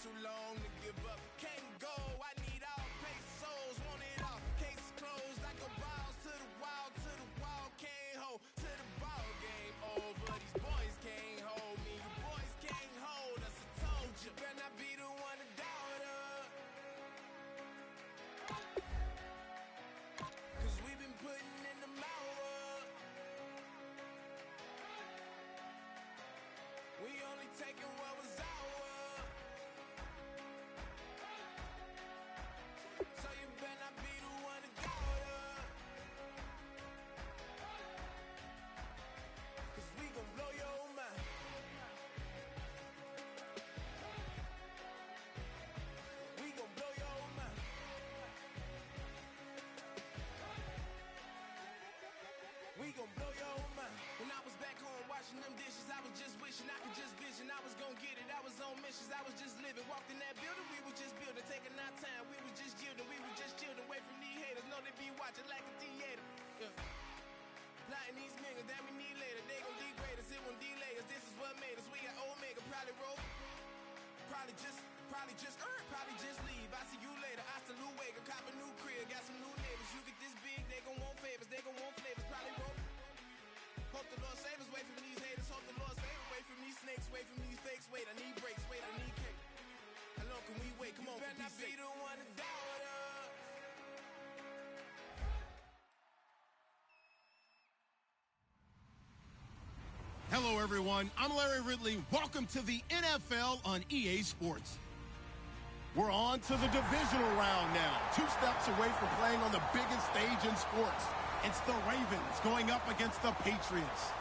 too long to give up. Can't go, I need all pesos, want it all. Case closed, I go balls to the wall, can't hold to the ball game over. These boys can't hold me, you boys can't hold us. I told you, better not be the one to doubt us. Cause we've been putting in the mouth. We only taking what was ours. So you better not be the one to doubt us. Cause we gon' blow your mind. We gon' blow your mind. We gon' blow your mind. When I was back home washing them dishes, I was just wishing I could just vision. I was gon' get it, I was on missions, I was just living. Walked in that building, we was just building, taking our time. We was just yielding, we was just chilling. Away from these haters, know they be watching like a theater. Yeah. Plotting these niggas that we need later. They gon' degrade us, it won't delay us. This is what made us. We got Omega, probably roll. Probably just leave. I see you later. I salute Wake, cop a new crib, got some new neighbors. You get this big, they gon' want favors, they gon' want flavors. Probably roll. Hope the Lord save us, wait from these haters. Hope the Lord save us, wait from these snakes, wait from these fakes. Wait, I need breaks, wait, I need cake. How long can we wait? Come on, for peace sake. You better not be the one to doubt us. Hello, everyone. I'm Larry Ridley. Welcome to the NFL on EA Sports. We're on to the divisional round now. 2 steps away from playing on the biggest stage in sports. It's the Ravens going up against the Patriots.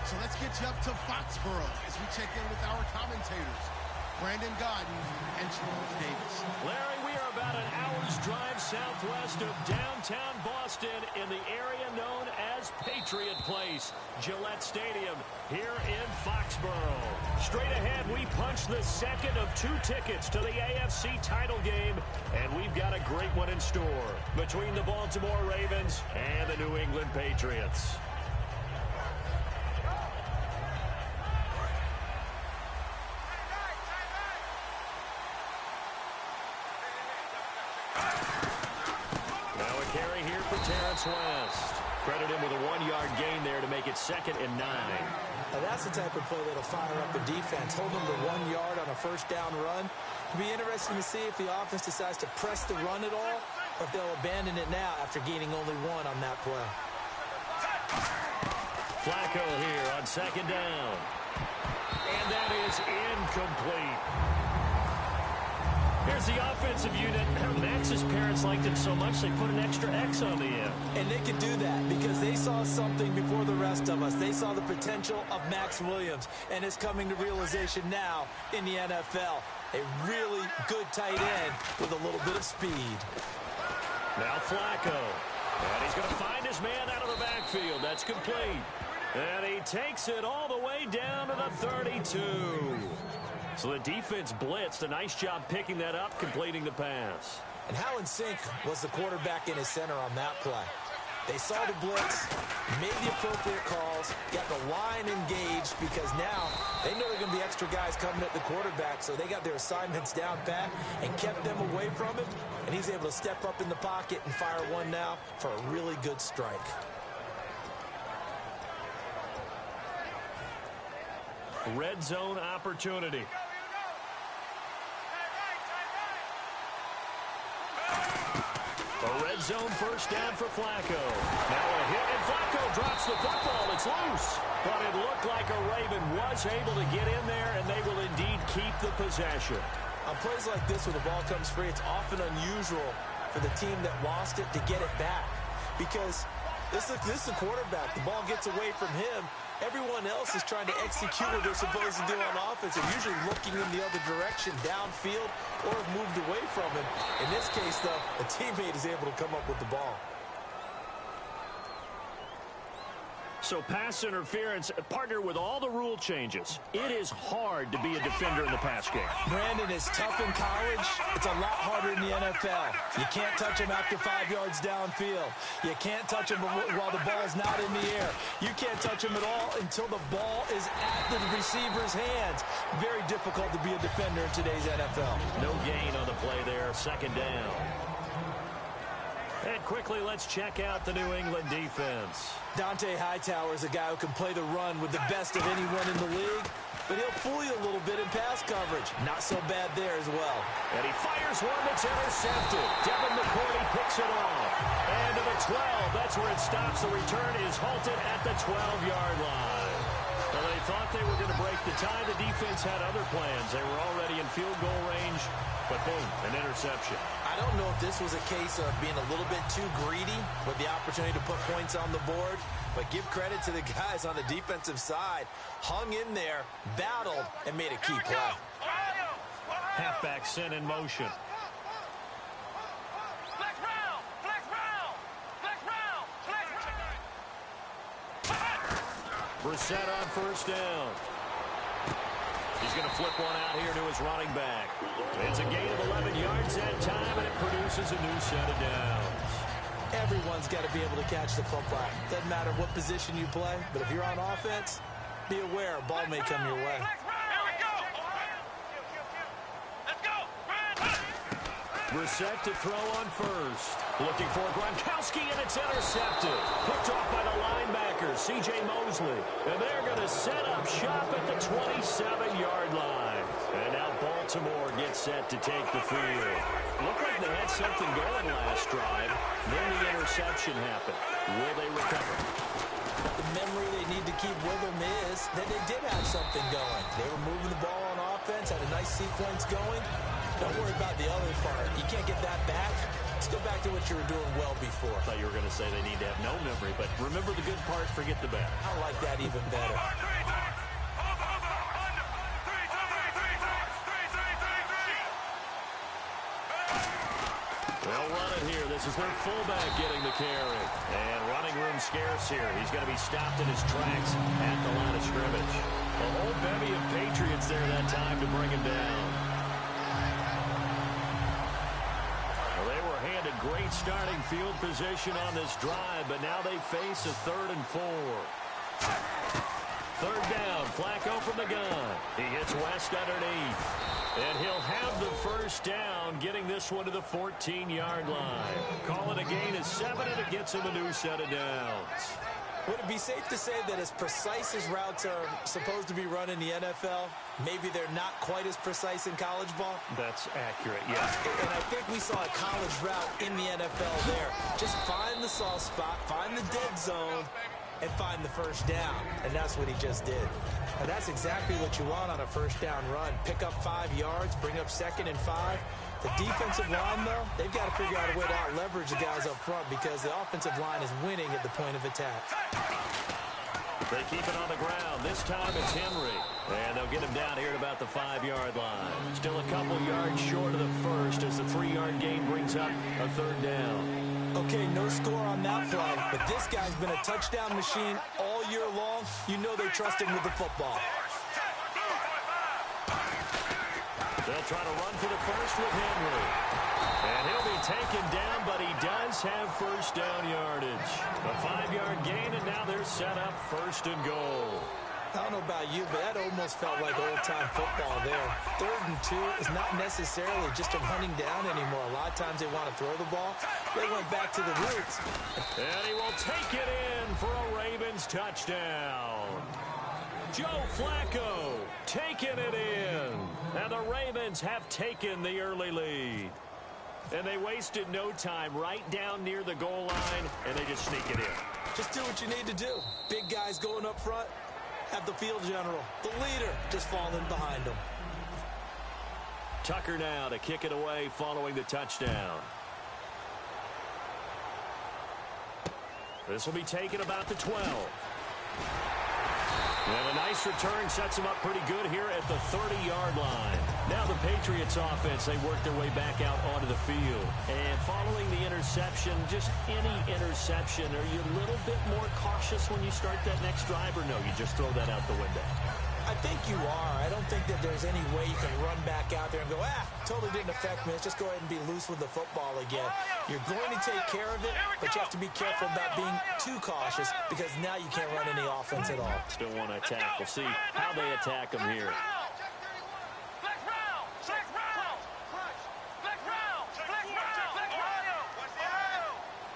So let's get you up to Foxborough as we check in with our commentators, Brandon Godden and Charles Davis. Larry, we are about an hour's drive southwest of downtown Boston in the area known as Patriot Place, Gillette Stadium, here in Foxborough. Straight ahead, we punch the second of 2 tickets to the AFC title game, and we've got a great one in store between the Baltimore Ravens and the New England Patriots. Carry here for Terrence West. Credit him with a 1-yard gain there to make it 2nd and 9. Now that's the type of play that'll fire up the defense. Hold them to 1 yard on a first down run. It'll be interesting to see if the offense decides to press the run at all, or if they'll abandon it now after gaining only 1 on that play. Flacco here on 2nd down. And that is incomplete. Here's the offensive unit. Max's parents liked him so much they put an extra X on the end. And they could do that because they saw something before the rest of us. They saw the potential of Max Williams, and it's coming to realization now in the NFL. A really good tight end with a little bit of speed. Now Flacco. And he's going to find his man out of the backfield. That's complete. And he takes it all the way down to the 32. So the defense blitzed. A nice job picking that up, completing the pass. And how in sync was the quarterback and his center on that play? They saw the blitz, made the appropriate calls, got the line engaged because now they know there are going to be extra guys coming at the quarterback, so they got their assignments down pat and kept them away from him, and he's able to step up in the pocket and fire one now for a really good strike. Red zone opportunity. A red zone first down for Flacco. Now a hit, and Flacco drops the football. It's loose. But it looked like a Raven was able to get in there, and they will indeed keep the possession. On plays like this where the ball comes free, it's often unusual for the team that lost it to get it back. Because this is the quarterback. The ball gets away from him. Everyone else is trying to execute what they're supposed to do on offense. They're usually looking in the other direction, downfield, or have moved away from him. In this case, though, a teammate is able to come up with the ball. So pass interference, partner with all the rule changes. It is hard to be a defender in the pass game. Brandon, is tough in college. It's a lot harder in the NFL. You can't touch him after 5 yards downfield. You can't touch him while the ball's not in the air. You can't touch him at all until the ball is at the receiver's hands. Very difficult to be a defender in today's NFL. No gain on the play there. Second down. And quickly, let's check out the New England defense. Dante Hightower is a guy who can play the run with the best of anyone in the league, but he'll fool you a little bit in pass coverage. Not so bad there as well. And he fires one that's intercepted. Devin McCourty picks it off. And to the 12. That's where it stops. The return is halted at the 12-yard line. Well, they thought they were going to break the tie. The defense had other plans. They were already in field goal range, but boom, an interception. I don't know if this was a case of being a little bit too greedy with the opportunity to put points on the board, but give credit to the guys on the defensive side. Hung in there, battled, and made a key play. Halfback sent in motion. Brissett on first down. He's going to flip one out here to his running back. It's a gain of 11 yards that time, and it produces a new set of downs. Everyone's got to be able to catch the football. Doesn't matter what position you play, but if you're on offense, be aware a ball may come your way. Brissett to throw on first. Looking for Gronkowski, and it's intercepted. Picked off by the linebacker, C.J. Mosley. And they're going to set up shop at the 27-yard line. And now Baltimore gets set to take the field. Looked like they had something going last drive. Then the interception happened. Will they recover? The memory they need to keep with them is that they did have something going. They were moving the ball on offense, had a nice sequence going. Don't worry about the other part. You can't get that back. Let's go back to what you were doing well before. I thought you were going to say they need to have no memory, but remember the good part, forget the bad. I like that even better. They'll run it here. This is their fullback getting the carry. And running room scarce here. He's going to be stopped in his tracks at the line of scrimmage. A whole bevy of Patriots there that time to bring him down. Handed great starting field position on this drive, but now they face a 3rd and 4. Third down, Flacco from the gun. He hits West underneath. And he'll have the first down, getting this one to the 14-yard line. Call it a gain of 7, and it gets him a new set of downs. Would it be safe to say that as precise as routes are supposed to be run in the NFL, maybe they're not quite as precise in college ball? That's accurate, yes. And I think we saw a college route in the NFL there. Just find the soft spot, find the dead zone, and find the first down. And that's what he just did. And that's exactly what you want on a first down run. Pick up 5 yards, bring up 2nd and 5. The defensive line, though, they've got to figure out a way to out-leverage the guys up front because the offensive line is winning at the point of attack. They keep it on the ground. This time it's Henry. And they'll get him down here at about the 5-yard line. Still a couple yards short of the first as the 3-yard gain brings up a 3rd down. Okay, no score on that play, but this guy's been a touchdown machine all year long. You know they trust him with the football. They'll try to run for the first with Henry. And he'll be taken down, but he does have first down yardage. A 5-yard gain, and now they're set up 1st and goal. I don't know about you, but that almost felt like old-time football there. 3rd and 2 is not necessarily just a running down anymore. A lot of times they want to throw the ball. They went back to the roots. And he will take it in for a Ravens touchdown. Joe Flacco taking it in. And the Ravens have taken the early lead. And they wasted no time right down near the goal line, and they just sneak it in. Just do what you need to do. Big guys going up front. Have the field general, the leader, just falling behind him. Tucker now to kick it away following the touchdown. This will be taken about the 12. And a nice return sets him up pretty good here at the 30-yard line. Now the Patriots Patriots offense, they work their way back out onto the field. And following the interception, just any interception, are you a little bit more cautious when you start that next drive, or no, you just throw that out the window? I think you are. I don't think that there's any way you can run back out there and go, totally didn't affect me. Let's just go ahead and be loose with the football again. You're going to take care of it, but you have to be careful about being too cautious because now you can't run any offense at all. Still want to attack. We'll see how they attack them here.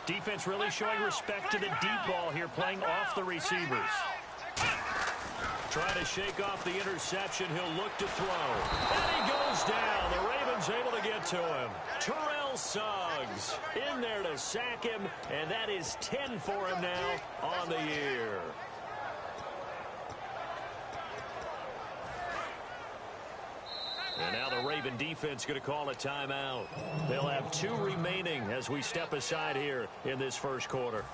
Defense really showing respect to the deep ball here, playing off the receivers. Trying to shake off the interception. He'll look to throw. And he goes down. The Ravens able to get to him. Terrell Suggs in there to sack him, and that is 10 for him now on the year. And now the Raven defense going to call a timeout. They'll have 2 remaining as we step aside here in this first quarter.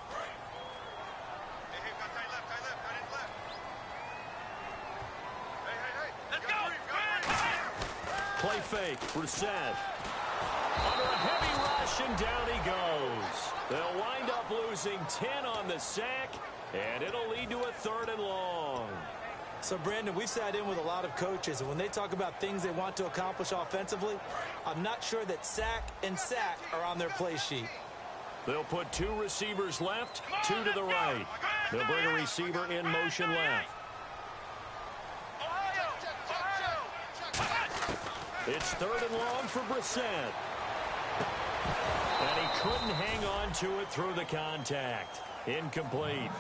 Play fake, Brissett. Under a heavy rush, and down he goes. They'll wind up losing 10 on the sack, and it'll lead to a 3rd and long. So, Brandon, we've sat in with a lot of coaches, and when they talk about things they want to accomplish offensively, I'm not sure that sack and sack are on their play sheet. They'll put 2 receivers left, 2 to the right. They'll bring a receiver in motion left. It's 3rd and long for Brissett. And he couldn't hang on to it through the contact. Incomplete.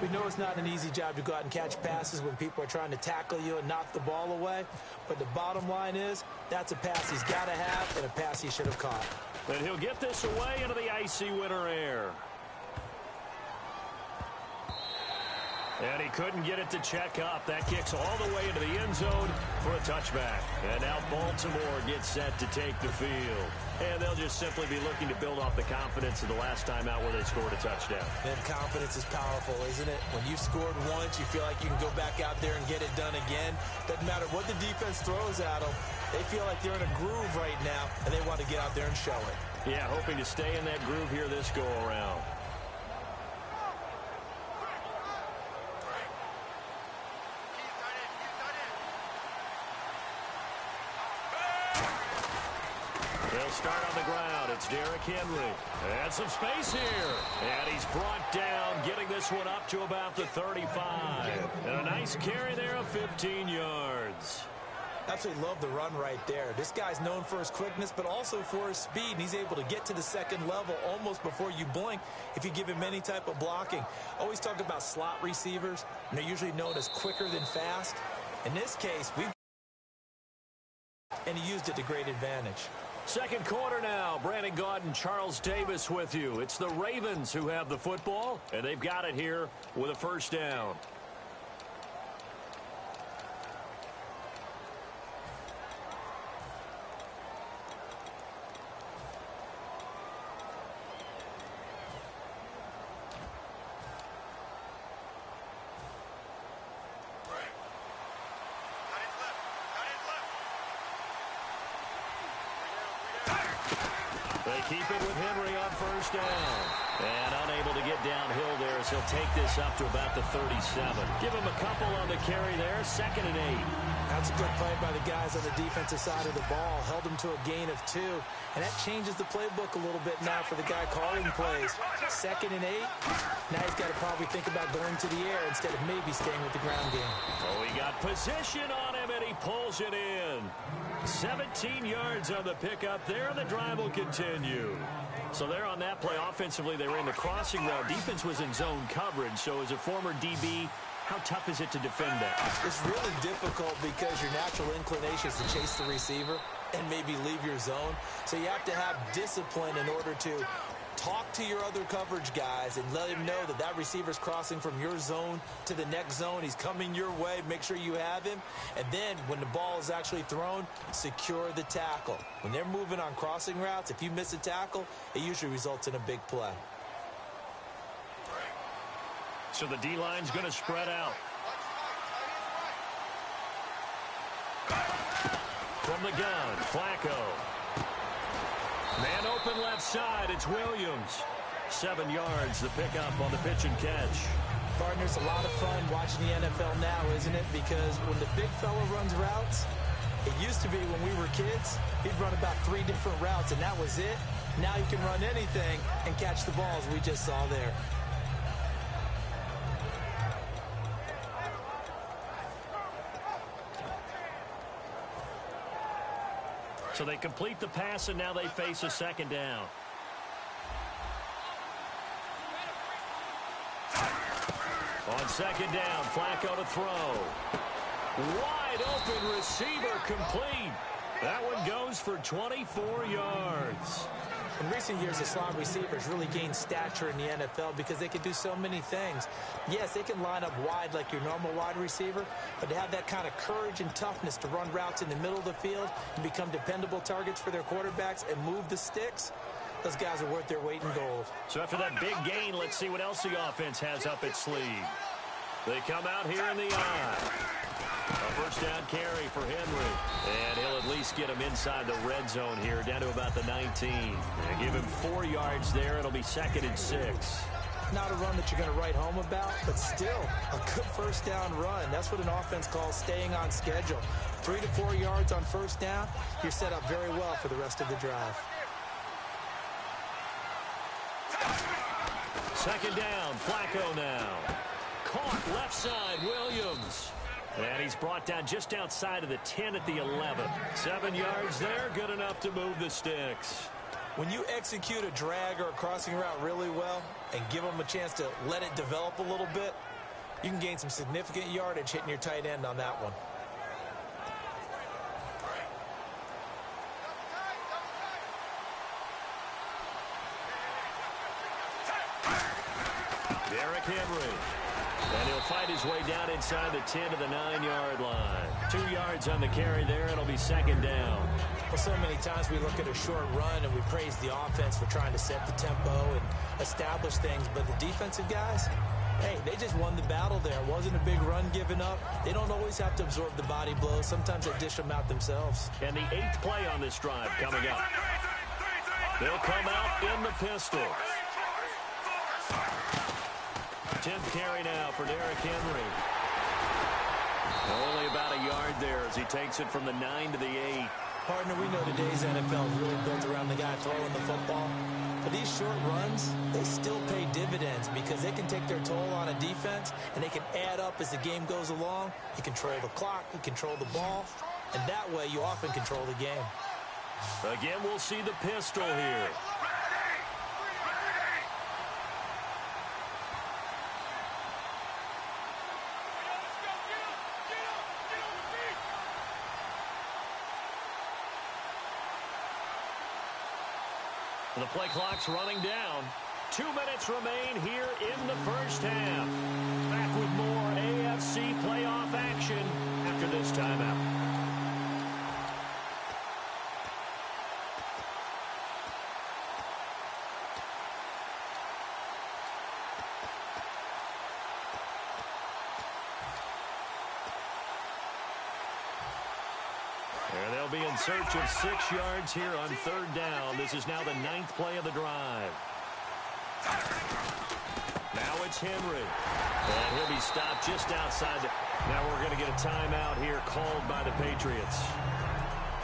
We know it's not an easy job to go out and catch passes when people are trying to tackle you and knock the ball away. But the bottom line is, that's a pass he's got to have and a pass he should have caught. And he'll get this away into the icy winter air. And he couldn't get it to check up. That kicks all the way into the end zone for a touchback. And now Baltimore gets set to take the field. And they'll just simply be looking to build off the confidence of the last time out where they scored a touchdown. And confidence is powerful, isn't it? When you've scored once, you feel like you can go back out there and get it done again. Doesn't matter what the defense throws at them. They feel like they're in a groove right now, and they want to get out there and show it. Yeah, hoping to stay in that groove here this go-around. They'll start on the ground. It's Derrick Henry. And some space here. And he's brought down, getting this one up to about the 35. And a nice carry there of 15 yards. Absolutely love the run right there. This guy's known for his quickness, but also for his speed. And he's able to get to the second level almost before you blink if you give him any type of blocking. Always talk about slot receivers, and they're usually known as quicker than fast. In this case, and he used it to great advantage. Second quarter now. Brandon Gaudin, Charles Davis with you. It's the Ravens who have the football, and they've got it here with a first down. Keep it with Henry on first down. And unable to get downhill there as he'll take this up to about the 37. Give him a couple on the carry there. 2nd and 8. That's a good play by the guys on the defensive side of the ball. Held him to a gain of 2. And that changes the playbook a little bit now for the guy calling plays. 2nd and 8. Now he's got to probably think about going to the air instead of maybe staying with the ground game. Oh, he got position on him, and he pulls it in. 17 yards on the pickup there, and the drive will continue. So there on that play, offensively, they were in the crossing route. Defense was in zone coverage, so as a former DB, how tough is it to defend that? It's really difficult because your natural inclination is to chase the receiver and maybe leave your zone. So you have to have discipline in order to talk to your other coverage guys and let him know that that receiver's crossing from your zone to the next zone. He's coming your way. Make sure you have him. And then when the ball is actually thrown, secure the tackle. When they're moving on crossing routes, if you miss a tackle, it usually results in a big play. So the D-line's going to spread out. From From the gun, Flacco. Man open left side, it's Williams. 7 yards, the pickup on the pitch and catch. Partner, it's a lot of fun watching the NFL now, isn't it? Because when the big fella runs routes, it used to be when we were kids, he'd run about 3 different routes, and that was it. Now he can run anything and catch the balls we just saw there. So they complete the pass, and now they face a second down. On second down, Flacco to throw. Wide open receiver complete. That one goes for 24 yards. In recent years, the slot receivers really gained stature in the NFL because they can do so many things. Yes, they can line up wide like your normal wide receiver, but to have that kind of courage and toughness to run routes in the middle of the field and become dependable targets for their quarterbacks and move the sticks, those guys are worth their weight in gold. So after that big gain, let's see what else the offense has up its sleeve. They come out here in the eye. A first down carry for Henry. And he'll at least get him inside the red zone here, down to about the 19. And give him 4 yards there. It'll be 2nd and 6. Not a run that you're going to write home about, but still a good first down run. That's what an offense calls staying on schedule. 3 to 4 yards on first down, you're set up very well for the rest of the drive. Second down, Flacco now. Caught left side, Williams. And he's brought down just outside of the 10 at the 11. 7 yards there, good enough to move the sticks. When you execute a drag or a crossing route really well and give them a chance to let it develop a little bit, you can gain some significant yardage hitting your tight end on that one. Derrick Henry. And he'll fight his way down inside the 10 to the 9-yard line. 2 yards on the carry there. It'll be second down. Well, so many times we look at a short run and we praise the offense for trying to set the tempo and establish things. But the defensive guys, hey, they just won the battle there. It wasn't a big run given up. They don't always have to absorb the body blows. Sometimes they dish them out themselves. And the 8th play on this drive coming up. They'll come out in the pistol. 10th carry now for Derrick Henry. Only about a yard there as he takes it from the 9 to the 8. Partner, we know today's NFL is really built around the guy throwing the football. But these short runs, they still pay dividends because they can take their toll on a defense and they can add up as the game goes along. You control the clock, you control the ball, and that way you often control the game. Again, we'll see the pistol here. The play clock's running down. 2 minutes remain here in the first half. Back with more AFC playoff action after this timeout. And they'll be in search of 6 yards here on third down. This is now the 9th play of the drive. Now it's Henry. And he'll be stopped just outside. Now we're going to get a timeout here called by the Patriots.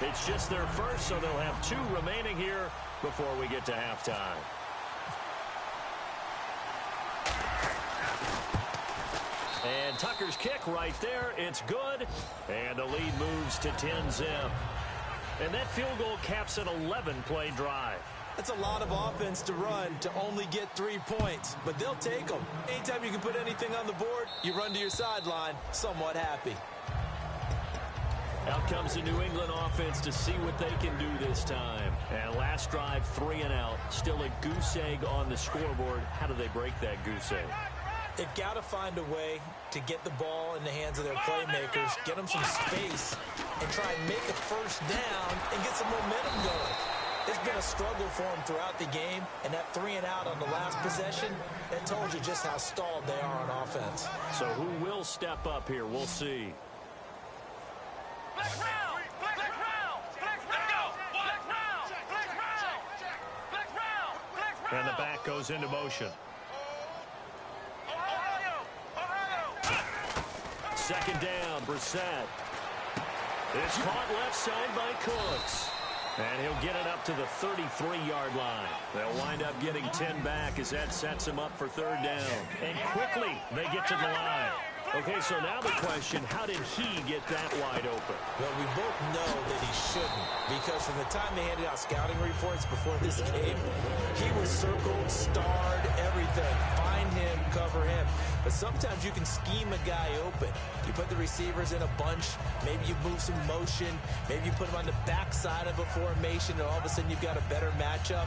It's just their first, so they'll have 2 remaining here before we get to halftime. And Tucker's kick right there. It's good. And the lead moves to 10-zip. And that field goal caps an 11-play drive. That's a lot of offense to run to only get 3 points, but they'll take them. Anytime you can put anything on the board, you run to your sideline somewhat happy. Out comes the New England offense to see what they can do this time. And last drive, 3 and out. Still a goose egg on the scoreboard. How do they break that goose egg? They've got to find a way to get the ball in the hands of their playmakers, get them some space, and try and make a first down and get some momentum going. It's been a struggle for them throughout the game, and that 3 and out on the last possession, that told you just how stalled they are on offense. So who will step up here? We'll see. Black round! Black round! And the back goes into motion. Second down, Brissett. It's caught left side by Cooks. And he'll get it up to the 33-yard line. They'll wind up getting 10 back as that sets him up for third down. And quickly, they get to the line. Okay, so now the question, how did he get that wide open? Well, we both know that he shouldn't, because from the time they handed out scouting reports before this game, he was circled, starred, everything. Find him, cover him. But sometimes you can scheme a guy open. You put the receivers in a bunch, maybe you move some motion, maybe you put them on the backside of a formation, and all of a sudden you've got a better matchup.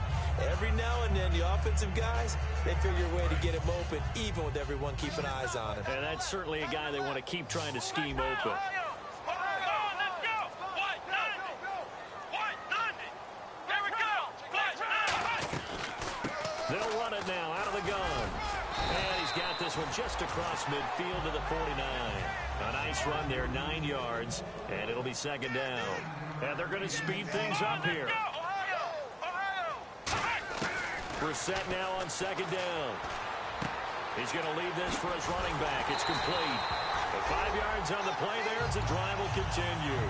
Every now and then, the offensive guys, they figure a way to get him open, even with everyone keeping eyes on him. And that's certainly a guy they want to keep trying to scheme open. They'll run it now out of the gun. And he's got this one just across midfield to the 49. A nice run there, 9 yards, and it'll be second down. And they're going to speed things up here. Brissett now on second down. He's going to leave this for his running back. It's complete. The 5 yards on the play there. It's a drive will continue.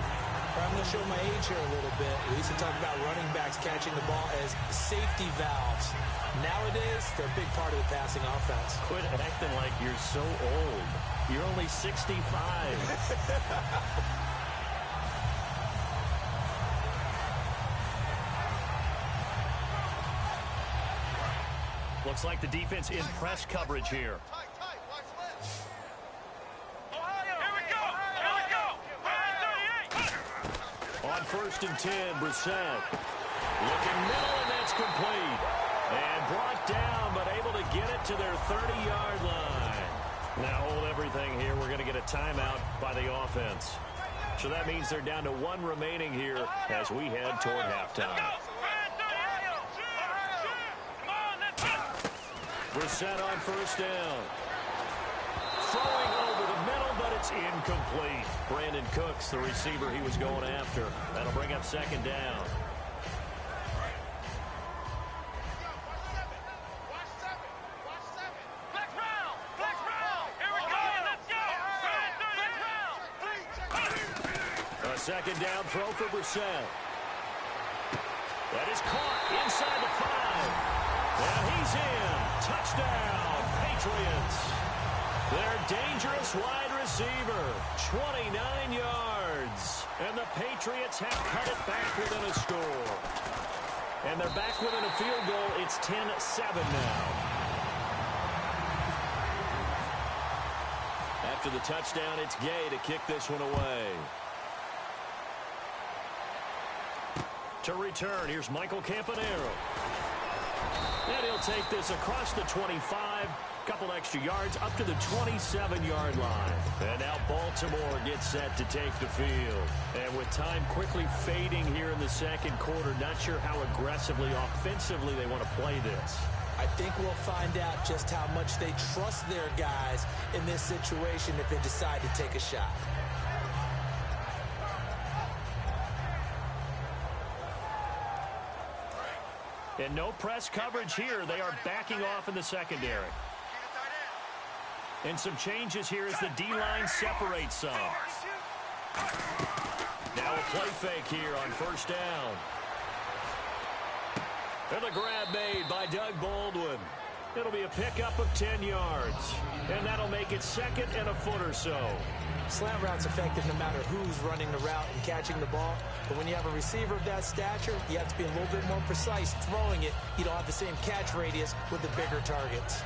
I'm going to show my age here a little bit. We used to talk about running backs catching the ball as safety valves. Nowadays, they're a big part of the passing offense. Quit acting like you're so old. You're only 65. Looks like the defense in press coverage here. On 1st and 10, Brissett. Looking middle, and that's complete. And brought down, but able to get it to their 30-yard line. Now hold everything here. We're going to get a timeout by the offense. So that means they're down to 1 remaining here as we head toward halftime. Brissett on 1st down. Throwing over the middle, but it's incomplete. Brandon Cooks, the receiver he was going after. That'll bring up second down. A second down throw for Brissett. That is caught inside the 5. And he's in. Touchdown, Patriots. Their dangerous wide receiver, 29 yards. And the Patriots have cut it back within a score. And they're back within a field goal. It's 10-7 now. After the touchdown, it's Gay to kick this one away. To return, here's Michael Campanaro. And he'll take this across the 25, couple extra yards, up to the 27-yard line. And now Baltimore gets set to take the field. And with time quickly fading here in the second quarter, not sure how aggressively, offensively they want to play this. I think we'll find out just how much they trust their guys in this situation if they decide to take a shot. And no press coverage here. They are backing off in the secondary. And some changes here as the D-line separates some. Now a play fake here on 1st down. And the grab made by Doug Baldwin. It'll be a pickup of 10 yards. And that'll make it 2nd and a foot or so. Slant route's effective no matter who's running the route and catching the ball. But when you have a receiver of that stature, you have to be a little bit more precise throwing it. You don't have the same catch radius with the bigger targets.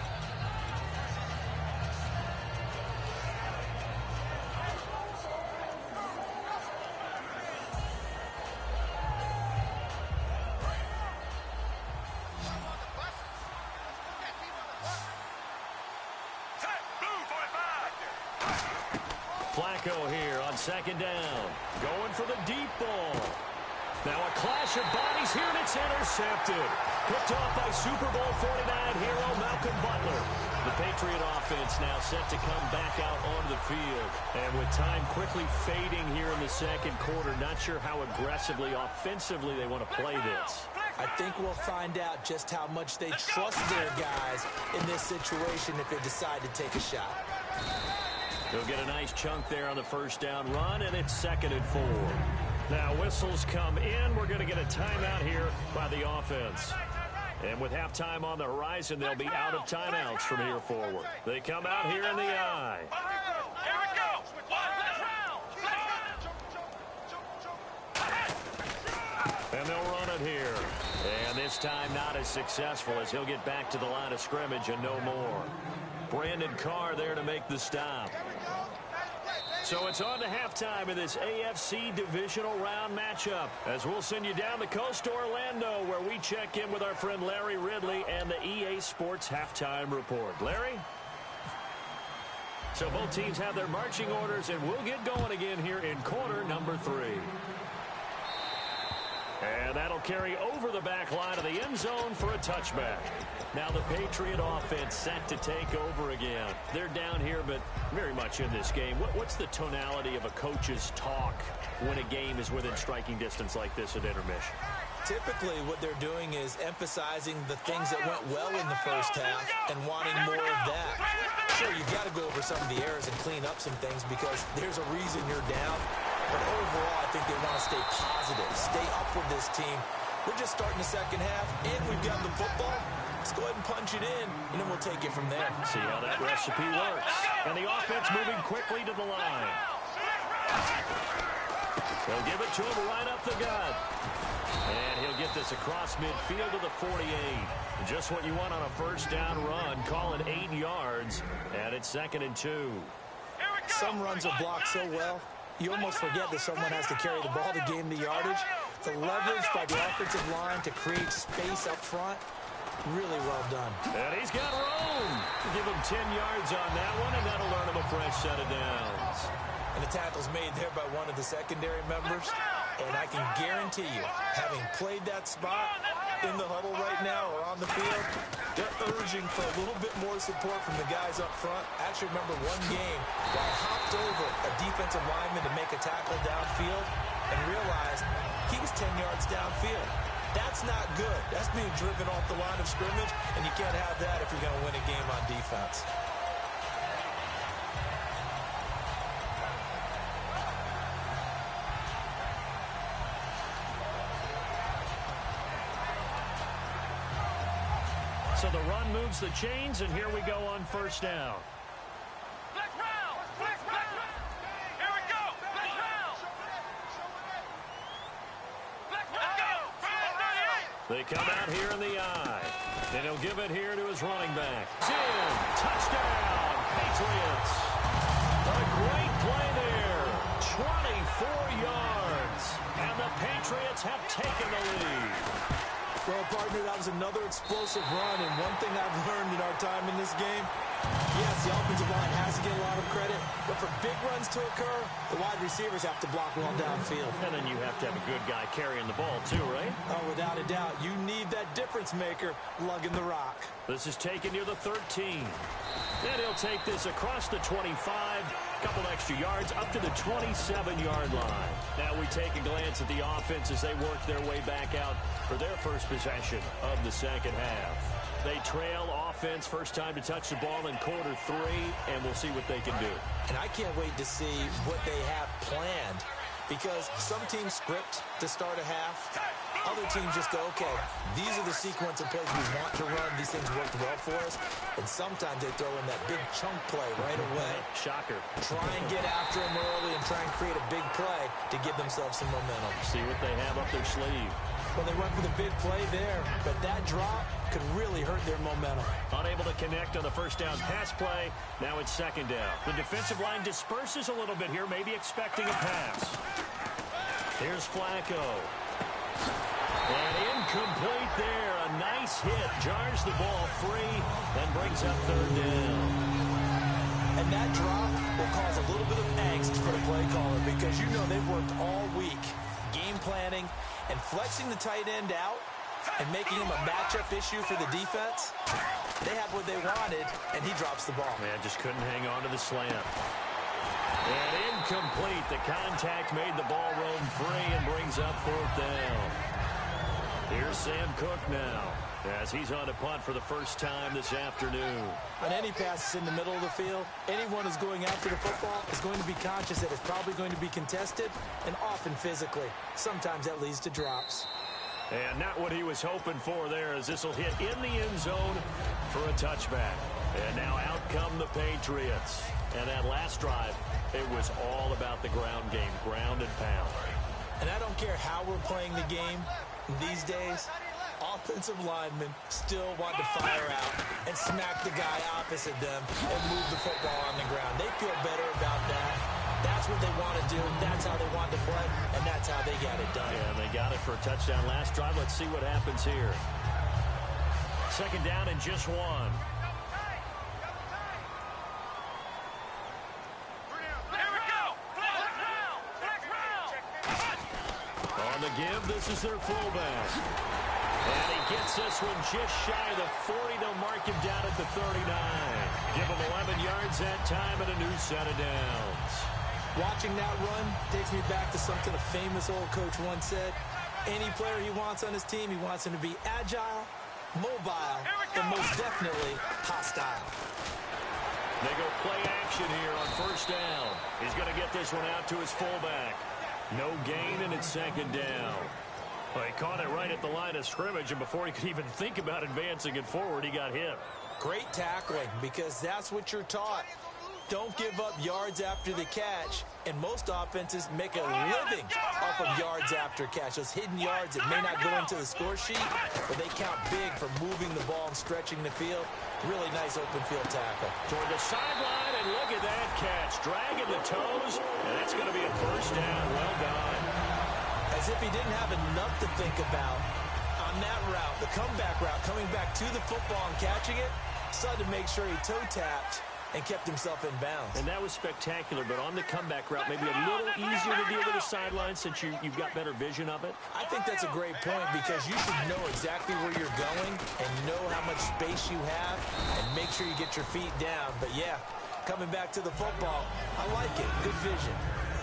Flacco here on 2nd down. Going for the deep ball. Now a clash of bodies here, and it's intercepted. Picked off by Super Bowl 49 hero Malcolm Butler. The Patriot offense now set to come back out onto the field. And with time quickly fading here in the second quarter, not sure how aggressively, offensively they want to play this. I think we'll find out just how much they trust their guys in this situation if they decide to take a shot. He'll get a nice chunk there on the first down run, and it's 2nd and 4. Now whistles come in. We're going to get a timeout here by the offense. And with halftime on the horizon, they'll be out of timeouts from here forward. They come out here in the I. Here we go. And they'll run it here. And this time not as successful as he'll get back to the line of scrimmage and no more. Brandon Carr there to make the stop. So it's on to halftime in this AFC divisional round matchup, as we'll send you down the coast to Orlando, where we check in with our friend Larry Ridley and the EA Sports Halftime Report. Larry? So both teams have their marching orders, and we'll get going again here in quarter number 3. And that'll carry over the back line of the end zone for a touchback. Now the Patriot offense set to take over again. They're down here, but very much in this game. What's the tonality of a coach's talk when a game is within striking distance like this at intermission? Typically, what they're doing is emphasizing the things that went well in the first half and wanting more of that. Sure, you've got to go over some of the errors and clean up some things because there's a reason you're down. But overall, I think they want to stay positive, stay up with this team. We're just starting the second half, and we've got the football. Let's go ahead and punch it in, and then we'll take it from there. See how that recipe works. And the offense moving quickly to the line. They'll give it to him right up the gut. And he'll get this across midfield to the 48. Just what you want on a first down run. Call it 8 yards, and it's 2nd and 2. Some runs are blocked so well, you almost forget that someone has to carry the ball to gain the yardage. The leverage by the offensive line to create space up front, really well done. And he's got room. Give him 10 yards on that one, and that'll earn him a fresh set of downs. And the tackle's made there by one of the secondary members. And I can guarantee you, having played that spot in the huddle right now or on the field, they're urging for a little bit more support from the guys up front. I actually remember one game where I hopped over a defensive lineman to make a tackle downfield and realized he was 10 yards downfield. That's not good. That's being driven off the line of scrimmage, and you can't have that if you're going to win a game on defense. So the run moves the chains, and here we go on first down. Here we go. They come out here in the I. And he'll give it here to his running back. Tim, touchdown, Patriots. A great play there. 24 yards. And the Patriots have taken the lead. Well, partner, that was another explosive run, and one thing I've learned in our time in this game, yes, the offensive line has to get a lot of credit, but for big runs to occur, the wide receivers have to block well downfield. And then you have to have a good guy carrying the ball too, right? Oh, without a doubt. You need that difference maker lugging the rock. This is taken near the 13. And he'll take this across the 25, couple extra yards, up to the 27-yard line. Now we take a glance at the offense as they work their way back out for their first possession of the second half. They trail offense, first time to touch the ball in quarter 3, and we'll see what they can do. And I can't wait to see what they have planned, because some teams script to start a half. Other teams just go, okay, these are the sequence of plays we want to run. These things worked well for us. And sometimes they throw in that big chunk play right away. Shocker. Try and get after them early and try and create a big play to give themselves some momentum. See what they have up their sleeve. Well, they went for the big play there, but that drop could really hurt their momentum. Unable to connect on the first down pass play. Now it's second down. The defensive line disperses a little bit here, maybe expecting a pass. Here's Flacco. And incomplete there. A nice hit. Jars the ball free and brings up third down. And that drop will cause a little bit of angst for the play caller, because you know they've worked all week game planning and flexing the tight end out and making him a matchup issue for the defense. They have what they wanted, and he drops the ball. Man, just couldn't hang on to the slant. And incomplete. The contact made the ball roam free and brings up fourth down. Here's Sam Cook now, as he's on to punt for the first time this afternoon. On any passes in the middle of the field, anyone who's going after the football is going to be conscious that it's probably going to be contested, and often physically. Sometimes that leads to drops. And not what he was hoping for there, as this will hit in the end zone for a touchback. And now out come the Patriots. And that last drive, it was all about the ground game, ground and pound. And I don't care how we're playing the game these days, offensive linemen still want to fire out and smack the guy opposite them and move the football on the ground. They feel better about that. That's what they want to do. That's how they want to play, and that's how they got it done. Yeah, they got it for a touchdown last drive. Let's see what happens here. Second down and just one. On the give, this is their fullback. And he gets this one just shy of the 40. They'll mark him down at the 39. Give him 11 yards that time and a new set of downs. Watching that run takes me back to something a famous old coach once said. Any player he wants on his team, he wants him to be agile, mobile, and most definitely hostile. They go play action here on first down. He's going to get this one out to his fullback. No gain, and it's second down. Well, he caught it right at the line of scrimmage, and before he could even think about advancing it forward, he got hit. Great tackling, because that's what you're taught. Don't give up yards after the catch, and most offenses make a living off of yards after catch. Those hidden yards that may not go into the score sheet, but they count big for moving the ball and stretching the field. Really nice open field tackle. Toward the sideline, and look at that catch. Dragging the toes, and that's going to be a first down. Well done. As if he didn't have enough to think about on that route, the comeback route, coming back to the football and catching it, decided to make sure he toe-tapped and kept himself in bounds. And that was spectacular, but on the comeback route, maybe a little easier to deal with the sideline since you've got better vision of it. I think that's a great point, because you should know exactly where you're going and know how much space you have and make sure you get your feet down. But yeah, coming back to the football, I like it. Good vision.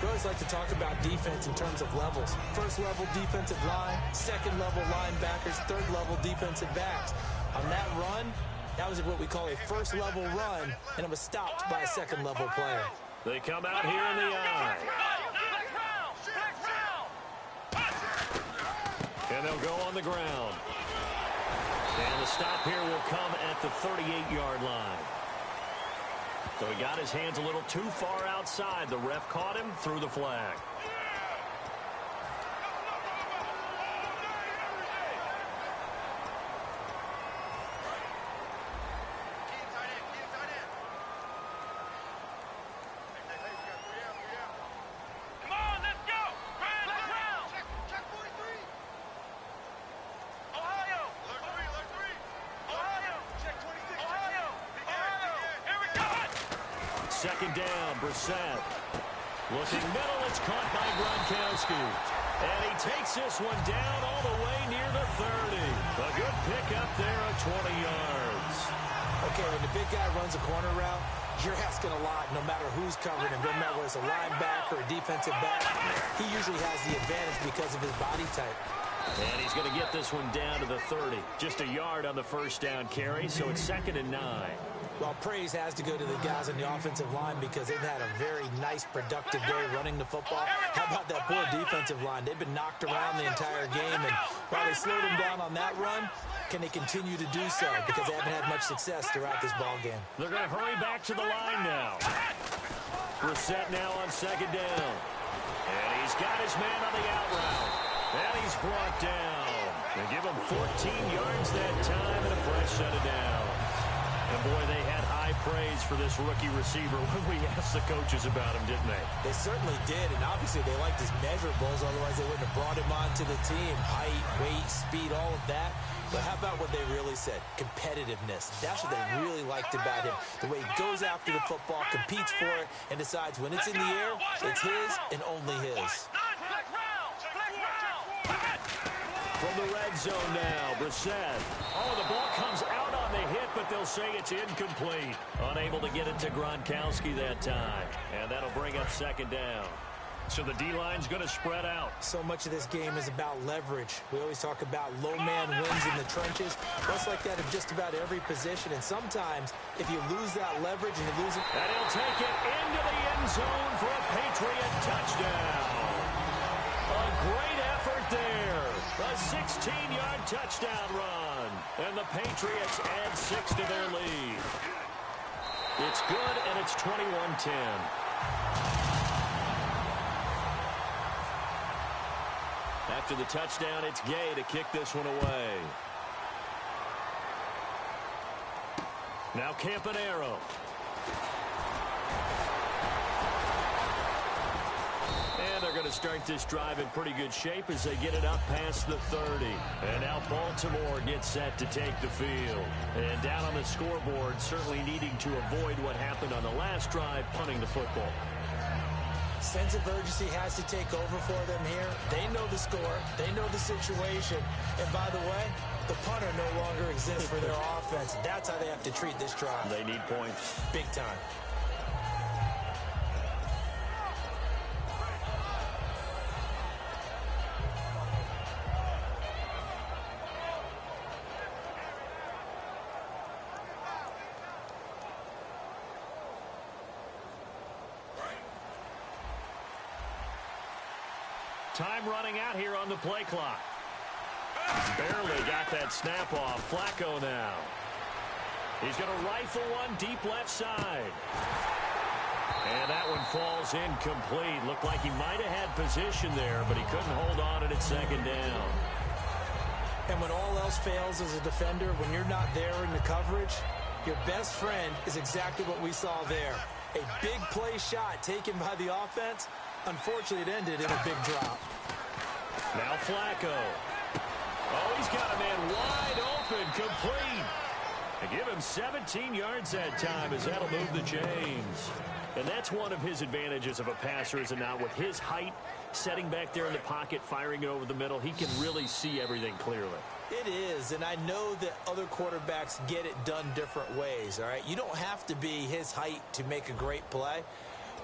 We always like to talk about defense in terms of levels. First level defensive line, second level linebackers, third level defensive backs. On that run, that was what we call a first level run, and it was stopped by a second level player. They come out here in the eye. And they'll go on the ground. And the stop here will come at the 38-yard line. So he got his hands a little too far outside. The ref caught him, threw the flag. Second down, Brissett. Looking middle, it's caught by Gronkowski. And he takes this one down all the way near the 30. A good pickup there of 20 yards. Okay, when the big guy runs a corner route, you're asking a lot no matter who's covering him. No matter whether it's a linebacker or a defensive back, he usually has the advantage because of his body type. And he's going to get this one down to the 30. Just a yard on the first down carry, so it's 2nd and 9. Well, praise has to go to the guys on the offensive line because they've had a very nice, productive day running the football. How about that poor defensive line? They've been knocked around the entire game, and while they slowed them down on that run, can they continue to do so? Because they haven't had much success throughout this ball game. They're going to hurry back to the line now. Brissett now on second down. And he's got his man on the out route. And he's brought down. They give him 14 yards that time and a fresh set of downs. And, boy, they had high praise for this rookie receiver when we asked the coaches about him, didn't they? They certainly did, and obviously they liked his measurables. Otherwise, they wouldn't have brought him onto the team. Height, weight, speed, all of that. But how about what they really said? Competitiveness. That's what they really liked about him. The way he goes after the football, competes for it, and decides when it's in the air, it's his and only his. From the red zone now, Brissett. Oh, the ball comes out on the hit, but they'll say it's incomplete. Unable to get it to Gronkowski that time. And that'll bring up second down. So the D-line's going to spread out. So much of this game is about leverage. We always talk about low man wins in the trenches. That's like that in just about every position. And sometimes, if you lose that leverage and you lose it... And he'll take it into the end zone for a Patriot touchdown. A great effort there. A 16-yard touchdown run. And the Patriots add 6 to their lead. It's good, and it's 21-10. After the touchdown, it's Gay to kick this one away. Now Campanaro. And they're going to start this drive in pretty good shape as they get it up past the 30. And now Baltimore gets set to take the field. And down on the scoreboard, certainly needing to avoid what happened on the last drive, punting the football. Sense of urgency has to take over for them here. They know the score. They know the situation. And by the way, the punter no longer exists for their offense. That's how they have to treat this drive. They need points. Big time. Time running out here on the play clock. Barely got that snap off. Flacco now. He's going to rifle one deep left side. And that one falls incomplete. Looked like he might have had position there, but he couldn't hold on at second down. And when all else fails as a defender, when you're not there in the coverage, your best friend is exactly what we saw there. A big play shot taken by the offense. Unfortunately, it ended in a big drop. Now Flacco. Oh, he's got a man wide open, complete. And give him 17 yards that time as that'll move the chains. And that's one of his advantages of a passer, is it not? With his height, setting back there in the pocket, firing it over the middle, he can really see everything clearly. It is, and I know that other quarterbacks get it done different ways, all right? You don't have to be his height to make a great play.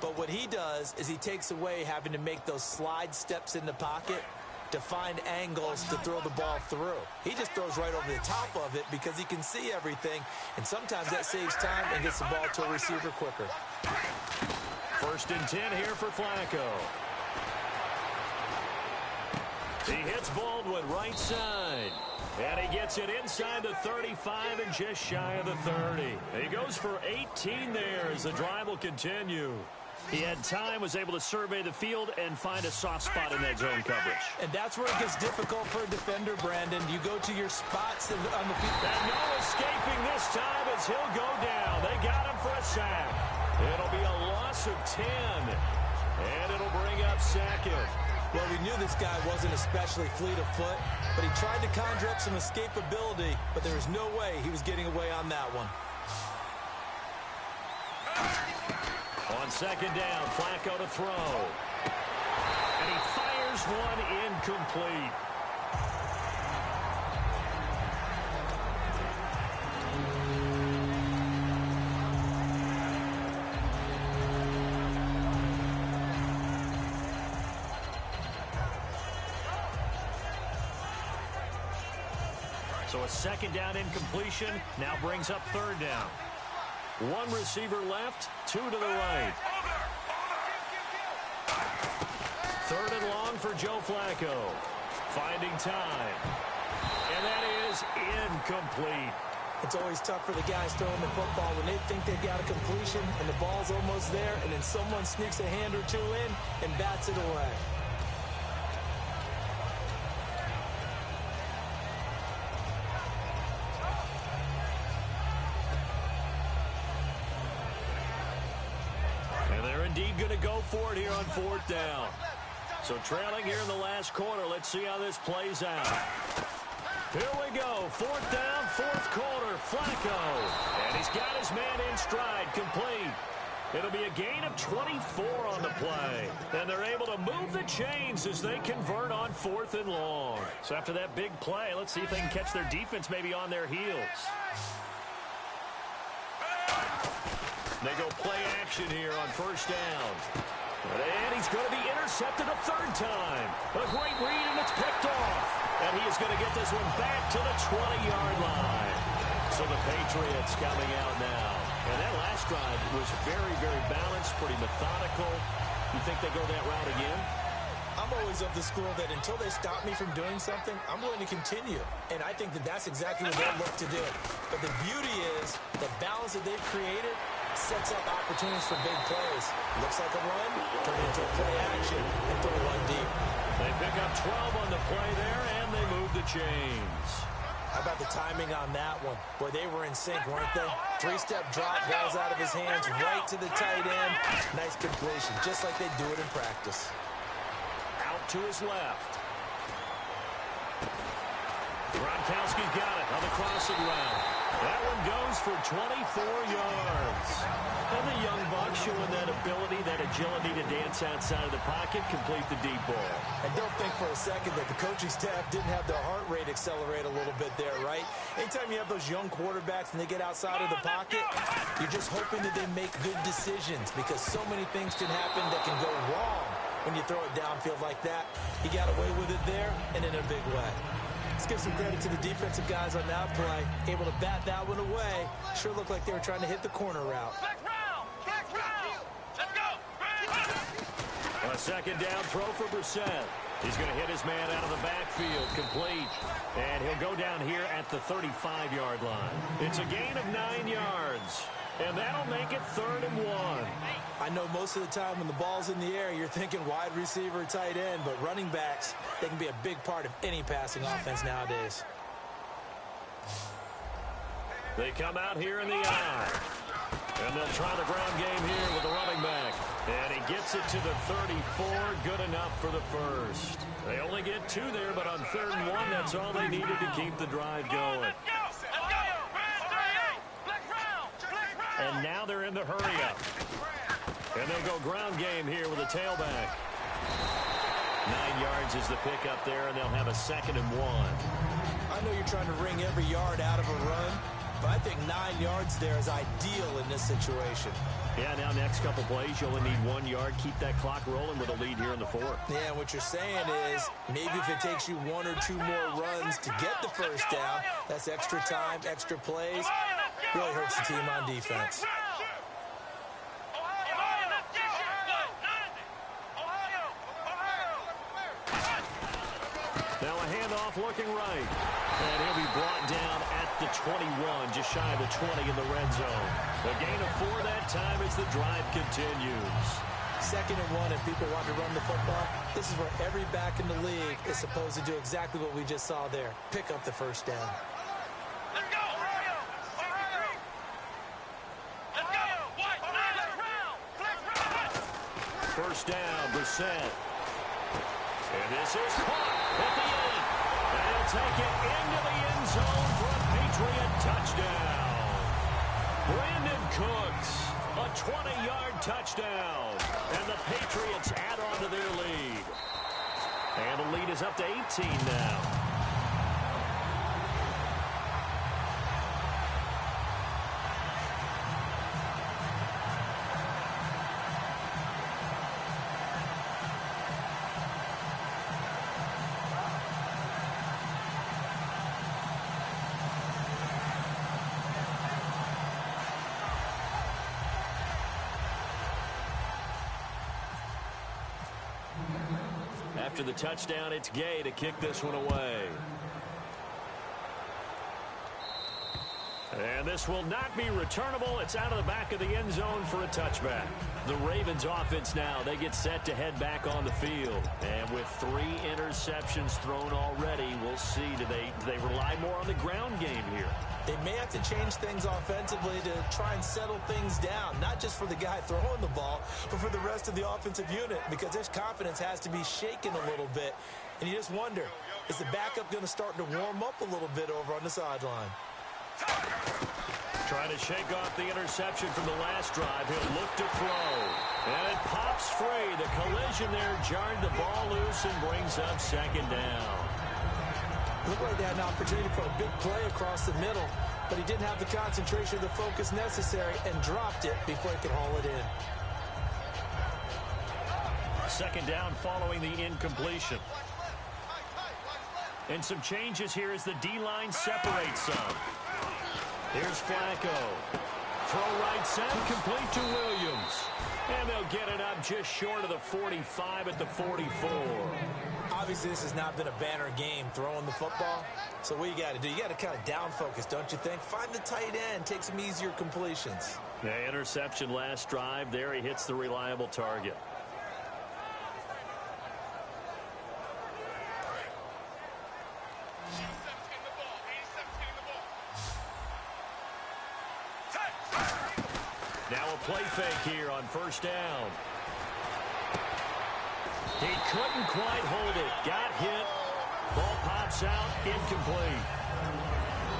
But what he does is he takes away having to make those slide steps in the pocket to find angles to throw the ball through. He just throws right over the top of it because he can see everything, and sometimes that saves time and gets the ball to a receiver quicker. 1st and 10 here for Flacco. He hits Baldwin right side. And he gets it inside the 35 and just shy of the 30. He goes for 18 there as the drive will continue. He had time, was able to survey the field and find a soft spot in that zone coverage. And that's where it gets difficult for a defender, Brandon. You go to your spots on the field. And no escaping this time as he'll go down. They got him for a sack. It'll be a loss of 10. And it'll bring up second. Well, we knew this guy wasn't especially fleet of foot, but he tried to conjure up some escapability, but there was no way he was getting away on that one. On 2nd down, Flacco to throw. And he fires one incomplete. So a 2nd down incompletion now brings up 3rd down. 1 receiver left, 2 to the right. 3rd and long for Joe Flacco. Finding time. And that is incomplete. It's always tough for the guys throwing the football when they think they've got a completion and the ball's almost there, and then someone sneaks a hand or two in and bats it away. Indeed going to go for it here on 4th down. So trailing here in the last quarter. Let's see how this plays out. Here we go. 4th down, 4th quarter. Flacco. And he's got his man in stride. Complete. It'll be a gain of 24 on the play. And they're able to move the chains as they convert on 4th and long. So after that big play, let's see if they can catch their defense maybe on their heels. They go play action here on 1st down. And he's going to be intercepted a third time. A great read, and it's picked off. And he is going to get this one back to the 20-yard line. So the Patriots coming out now. And that last drive was very, very balanced, pretty methodical. You think they go that route again? I'm always of the school that until they stop me from doing something, I'm going to continue. And I think that that's exactly what they'll look to do. But the beauty is the balance that they've created sets up opportunities for big plays. Looks like a run, turn it into a play action, and throw one deep. They pick up 12 on the play there, and they move the chains. How about the timing on that one? Boy, they were in sync, weren't they? Three-step drop, balls out of his hands, right to the tight end. Nice completion, just like they do it in practice. Out to his left. Gronkowski's got it on the crossing route. That one goes for 24 yards. And the young buck showing that ability, that agility to dance outside of the pocket, complete the deep ball. And don't think for a second that the coaching staff didn't have their heart rate accelerate a little bit there, right? Anytime you have those young quarterbacks and they get outside of the pocket, you're just hoping that they make good decisions because so many things can happen that can go wrong when you throw it downfield like that. He got away with it there and in a big way. Let's give some credit to the defensive guys on that play. Able to bat that one away. Sure looked like they were trying to hit the corner route. A second down throw for Brissett. He's going to hit his man out of the backfield, complete. And he'll go down here at the 35-yard line. It's a gain of 9 yards. And that'll make it 3rd and 1. I know most of the time when the ball's in the air, you're thinking wide receiver, tight end, but running backs, they can be a big part of any passing offense nowadays. They come out here in the eye. And they'll try the ground game here with the running back. And he gets it to the 34. Good enough for the first. They only get 2 there, but on 3rd and 1, that's all they needed to keep the drive going. And now they're in the hurry-up. And they'll go ground game here with a tailback. 9 yards is the pickup there, and they'll have a 2nd and 1. I know you're trying to wring every yard out of a run, but I think 9 yards there is ideal in this situation. Yeah, now next couple plays, you only need 1 yard. Keep that clock rolling with a lead here in the 4th. Yeah, what you're saying is maybe if it takes you 1 or 2 more runs to get the first down, that's extra time, extra plays. Really hurts the team on defense. Now a handoff looking right. And he'll be brought down at the 21, just shy of the 20 in the red zone. A gain of 4 that time as the drive continues. 2nd and 1, and people want to run the football. This is where every back in the league is supposed to do exactly what we just saw there. Pick up the first down. First down, Brissett. And this is caught at the end. And he'll take it into the end zone for a Patriot touchdown. Brandon Cooks, a 20-yard touchdown. And the Patriots add on to their lead. And the lead is up to 18 now. After the touchdown, it's Gay to kick this one away. And this will not be returnable. It's out of the back of the end zone for a touchback. The Ravens offense now, they get set to head back on the field. And with 3 interceptions thrown already, we'll see, do they rely more on the ground game here? They may have to change things offensively to try and settle things down, not just for the guy throwing the ball, but for the rest of the offensive unit, because their confidence has to be shaken a little bit. And you just wonder, is the backup going to start to warm up a little bit over on the sideline? Trying to shake off the interception from the last drive. He'll look to throw. And it pops free. The collision there jarred the ball loose and brings up 2nd down. Looked like they had an opportunity for a big play across the middle, but he didn't have the concentration or the focus necessary and dropped it before he could haul it in. second down following the incompletion. And some changes here as the D-line separates some. Here's Flacco. Throw right side, complete to Williams. And they'll get it up just short of the 45 at the 44. Obviously, this has not been a banner game throwing the football. So what you got to do, you got to kind of down focus, don't you think? Find the tight end, take some easier completions. The interception last drive. There he hits the reliable target. Now a play fake here on first down. He couldn't quite hold it. Got hit. Ball pops out. Incomplete.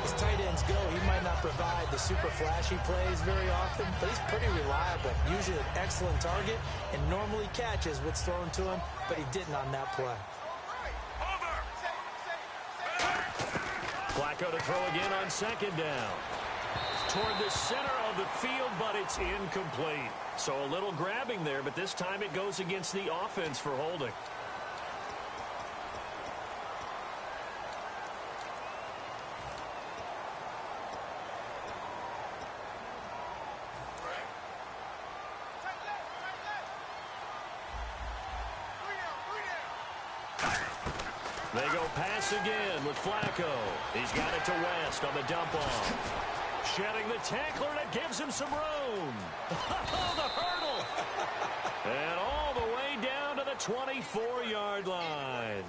As tight ends go, he might not provide the super flashy plays very often, but he's pretty reliable. Usually an excellent target and normally catches what's thrown to him, but he didn't on that play. Flacco to throw again on second down. Toward the center of the field, but it's incomplete. So a little grabbing there, but this time it goes against the offense for holding. They go pass again with Flacco. He's got it to West on the dump off. Shedding the tackler, that gives him some room. Oh, the hurdle. And all the way down to the 24-yard line.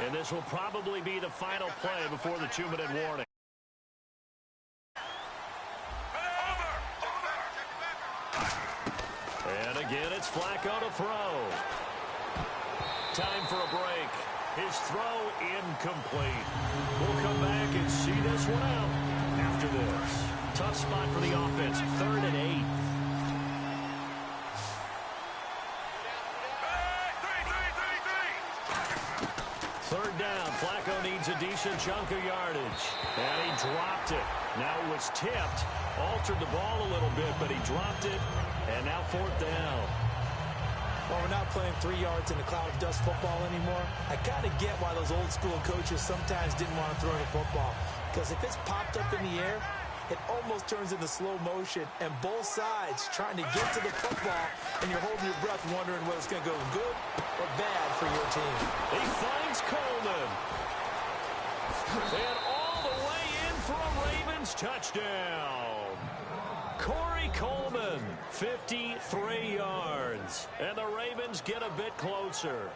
And this will probably be the final play before the 2-minute warning. And again, it's Flacco to throw. Time for a break. His throw incomplete. We'll come back and see this one out after this. Tough spot for the offense. 3rd and 8. Third down. Flacco needs a decent chunk of yardage. And he dropped it. Now it was tipped. Altered the ball a little bit, but he dropped it. And now 4th down. Well, we're not playing 3 yards in a cloud of dust football anymore. I kind of get why those old school coaches sometimes didn't want to throw the football. Because if it's popped up in the air, it almost turns into slow motion. And both sides trying to get to the football, and you're holding your breath wondering whether it's going to go good or bad for your team. He finds Coleman. And all the way in for a Ravens touchdown. Corey Coleman, 53 yards. And the Ravens get a bit closer.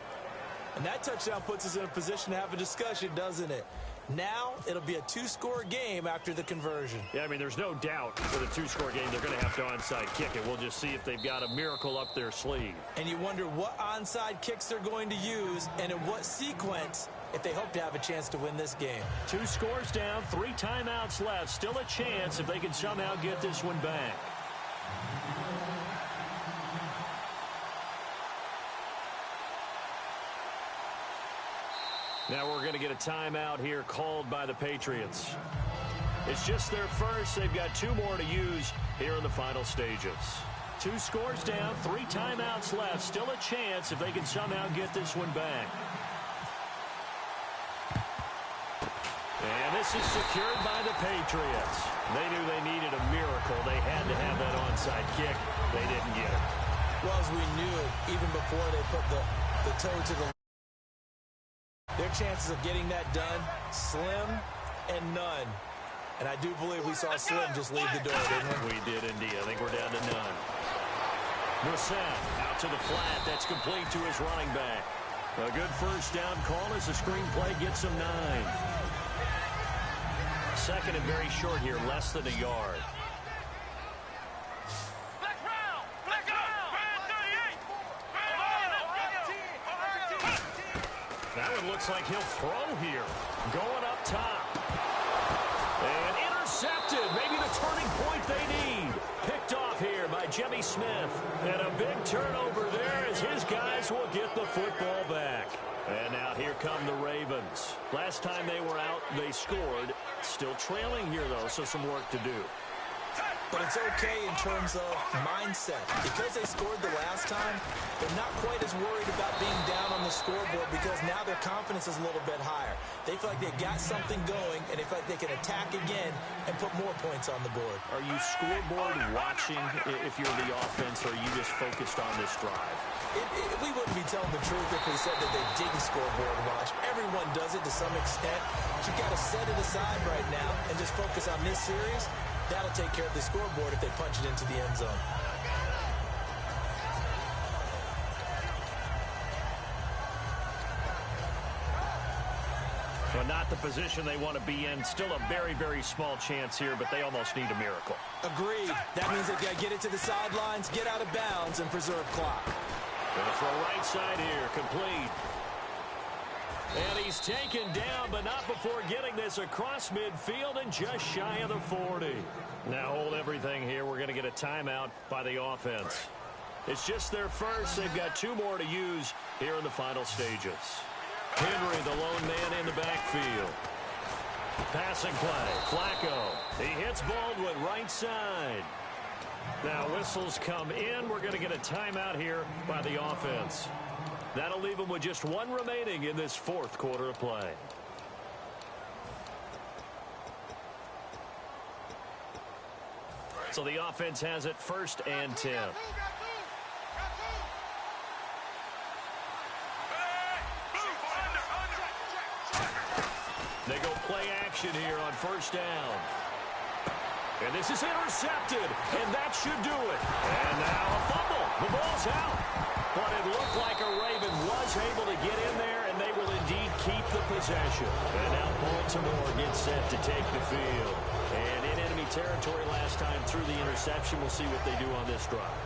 And that touchdown puts us in a position to have a discussion, doesn't it? Now it'll be a 2-score game after the conversion. Yeah, I mean, there's no doubt with a 2-score game they're going to have to onside kick it. We'll just see if they've got a miracle up their sleeve. And you wonder what onside kicks they're going to use and in what sequence if they hope to have a chance to win this game. 2 scores down, 3 timeouts left. Still a chance if they can somehow get this one back. Now we're going to get a timeout here called by the Patriots. It's just their first. They've got 2 more to use here in the final stages. 2 scores down, 3 timeouts left. Still a chance if they can somehow get this one back. And this is secured by the Patriots. They knew they needed a miracle. They had to have that onside kick. They didn't get it. Well, as we knew, even before they put the toe to the... Their chances of getting that done, slim and none. And I do believe we saw Slim just leave the door, didn't we? We did indeed. I think we're down to none. Brissett out to the flat. That's complete to his running back. A good first down call as the screenplay gets him 9. Second and very short here, less than a yard. That one looks like he'll throw here. Going up top. And intercepted. Maybe the turning point they need. Picked off here by Jimmy Smith. And a big turnover there as his guys will get the football back. And now here come the Ravens. Last time they were out, they scored. Still trailing here, though, so some work to do. but it's okay in terms of mindset. Because they scored the last time, they're not quite as worried about being down on the scoreboard because now their confidence is a little bit higher. They feel like they got something going, and they feel like they can attack again and put more points on the board. Are you scoreboard watching if you're the offense, or are you just focused on this drive? We wouldn't be telling the truth if we said that they didn't scoreboard watch. Everyone does it to some extent. But you got to set it aside right now and just focus on this series. That'll take care of the scoreboard if they punch it into the end zone. Well, not the position they want to be in. Still a very, very small chance here, but they almost need a miracle. Agreed. That means they've got to get it to the sidelines, get out of bounds, and preserve clock. Going to throw right side here, complete. And he's taken down, but not before getting this across midfield and just shy of the 40. Now hold everything here. We're going to get a timeout by the offense. It's just their first. They've got 2 more to use here in the final stages. Henry, the lone man in the backfield. Passing play. Flacco. He hits Baldwin right side. Now whistles come in. We're going to get a timeout here by the offense. That'll leave them with just 1 remaining in this 4th quarter of play. So the offense has it 1st and 10. They go play action here on 1st down. And this is intercepted, and that should do it. And now a fumble. The ball's out. But it looked like a Raven was able to get in there, and they will indeed keep the possession. And now Baltimore gets set to take the field. And in enemy territory last time through the interception. We'll see what they do on this drive.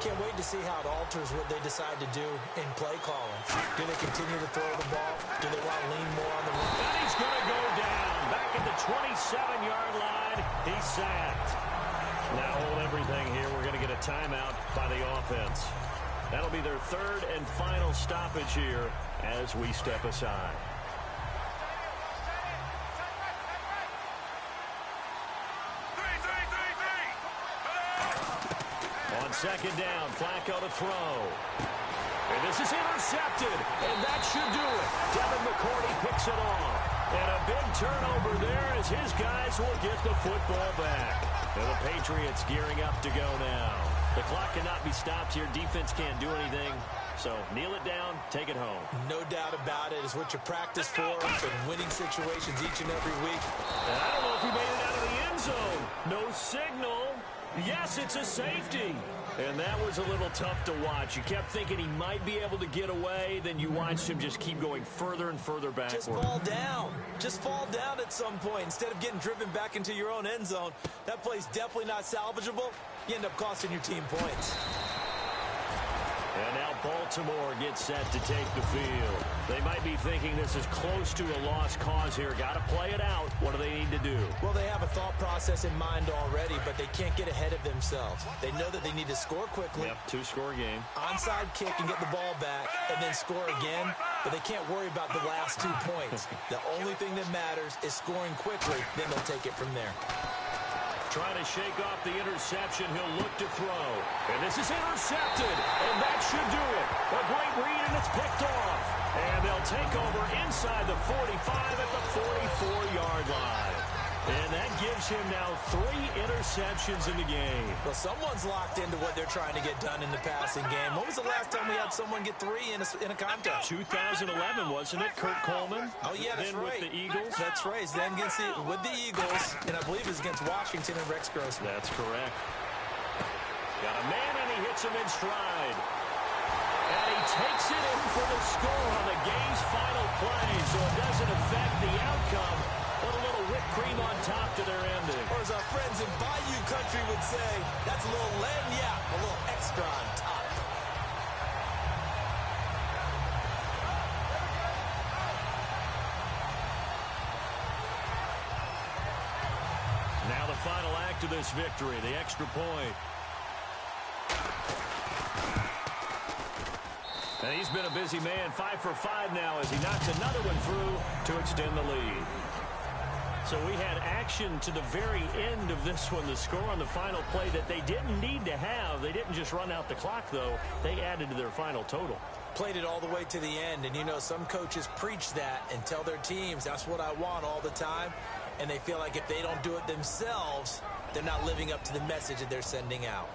Can't wait to see how it alters what they decide to do in play calling. Do they continue to throw the ball? Do they want to lean more on the run? And he's going to go down. Back at the 27-yard line. He's sacked. Now hold everything here. We're going to get a timeout by the offense. That'll be their 3rd and final stoppage here as we step aside. On 2nd down, Flacco to throw. And this is intercepted, and that should do it. Devin McCourty picks it off. And a big turnover there as his guys will get the football back. And the Patriots gearing up to go now. The clock cannot be stopped here. Defense can't do anything. So kneel it down, take it home. No doubt about it. It's what you practice for in winning situations each and every week. And I don't know if he made it out of the end zone. No signal. Yes, it's a safety. And that was a little tough to watch. You kept thinking he might be able to get away. Then you watched him just keep going further and further backward. Just fall down. Just fall down at some point. Instead of getting driven back into your own end zone, that play's definitely not salvageable. You end up costing your team points. And now Baltimore gets set to take the field. They might be thinking this is close to a lost cause here. Got to play it out. What do they need to do? Well, they have a thought process in mind already, but they can't get ahead of themselves. They know that they need to score quickly. Yep, 2-score game. Onside kick and get the ball back, and then score again. But they can't worry about the last 2 points. The only thing that matters is scoring quickly. Then they'll take it from there. Trying to shake off the interception. He'll look to throw. And this is intercepted. And that should do it. A great read, and it's picked off. And they'll take over inside the 45 at the 44-yard line. And that gives him now 3 interceptions in the game. Well, someone's locked into what they're trying to get done in the passing game. When was the last time we had someone get 3 in a contest? 2011, wasn't it? Kurt Coleman. Oh, yeah, that's then right. With the Eagles. That's right. Then with the Eagles, and I believe it was against Washington and Rex Grossman. That's correct. Got a man, and he hits him in stride. And he takes it in for the score on the game's final play, so it doesn't affect the outcome. Put a little whipped cream on top to their ending. Or as our friends in Bayou Country would say, that's a little lagniappe, a little extra on top. Now the final act of this victory, the extra point. And he's been a busy man, 5 for 5 now as he knocks another one through to extend the lead. So we had action to the very end of this one. The score on the final play that they didn't need to have. They didn't just run out the clock, though. They added to their final total. Played it all the way to the end. And, you know, some coaches preach that and tell their teams, that's what I want all the time. And they feel like if they don't do it themselves, they're not living up to the message that they're sending out.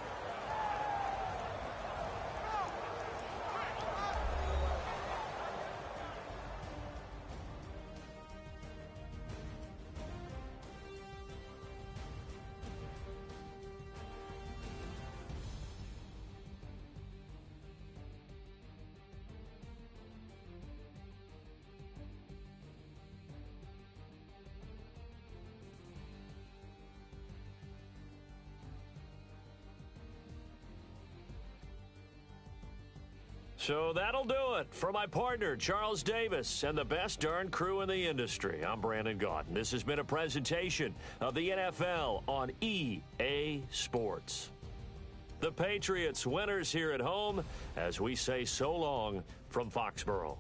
So that'll do it for my partner, Charles Davis, and the best darn crew in the industry. I'm Brandon Gaudin. This has been a presentation of the NFL on EA Sports. The Patriots winners here at home as we say so long from Foxborough.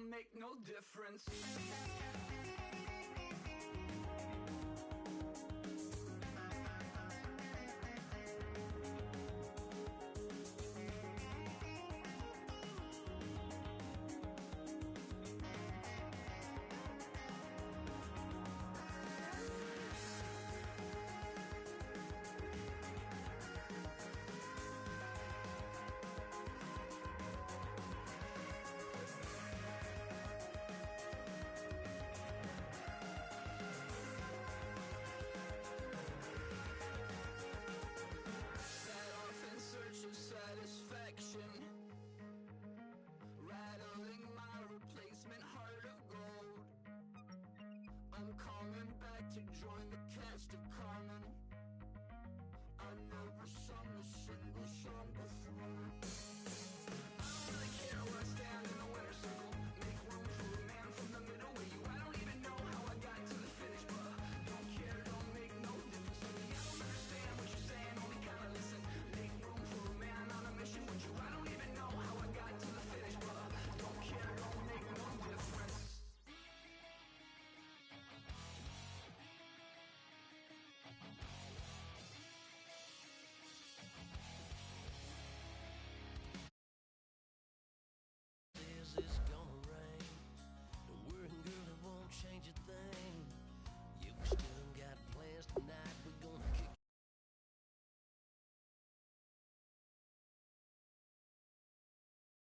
Make no difference.